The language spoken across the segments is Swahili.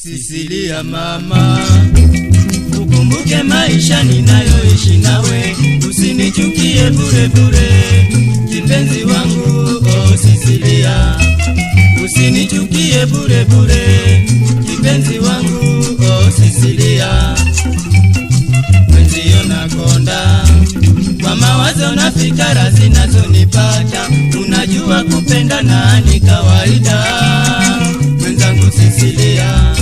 Sisilia mama, ukumbuke maisha ninayoishi nawe, usinichukie bure bure, kipenzi wangu. Oh Sisilia, usinichukie bure bure, kipenzi wangu. Oh Sisilia, mwenzio nakonda kwa mawazo na fikra zinazonipata, unajua kupenda na ni kawaida. Mwenzangu Sisilia,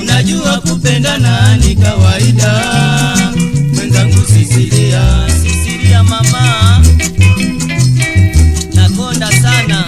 unajua kupenda na ni kawaida. Mwenzangu Sisilia, Sisilia mama, nakonda sana.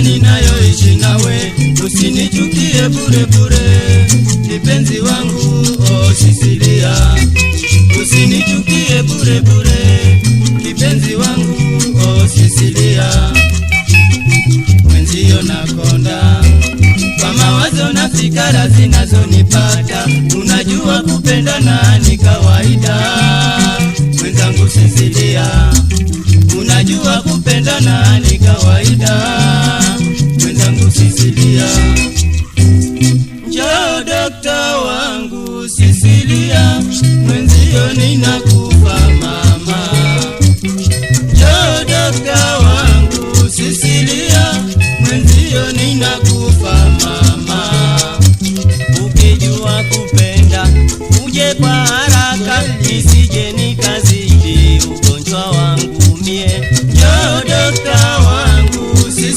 ninayoishi nawe, usinichukie bure bure, kipenzi wangu. Oh Sisilia, usinichukie bure bure, kipenzi wangu. Oh Sisilia, mwenzio nakonda kwa mawazo na fikra zinazonipata, unajua kupenda na ni kawaida. Mwenzangu Sisilia, unajua kupenda na ni kawaida. Mwenzangu Sisilia, njoo dokta wangu Sisilia, mwenzio ninakufa mama. Njoo dokta wangu Sisilia, mwenzio ninakufa mama. Ukijua kupenda uje kwa haraka, nisije nikazidi ugonjwa wangu mie. Njoo dokta wangu Sisilia,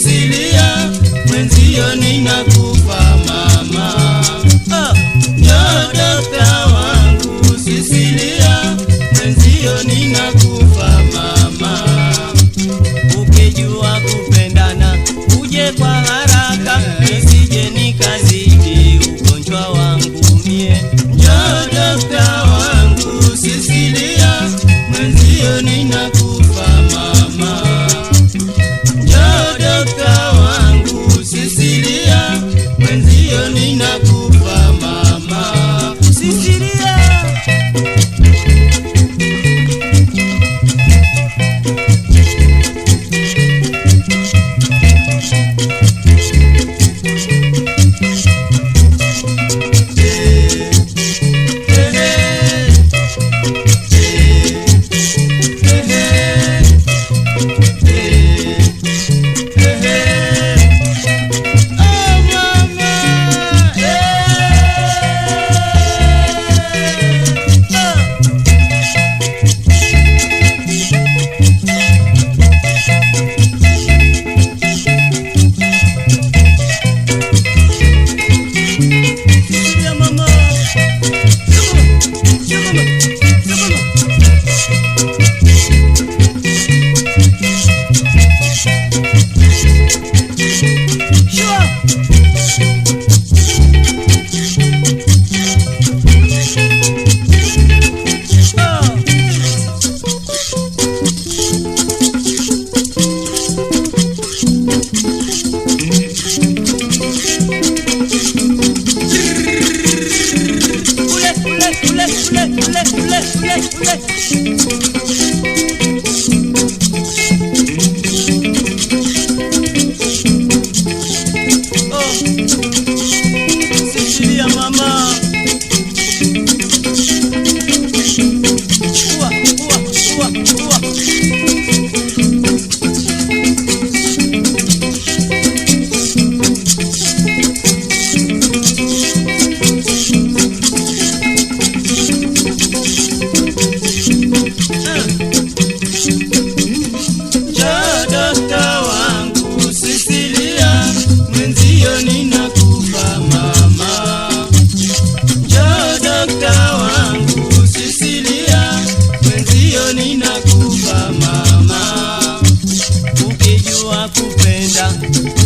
nakupenda,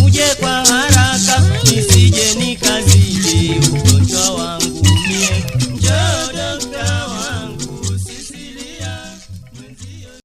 uje kwa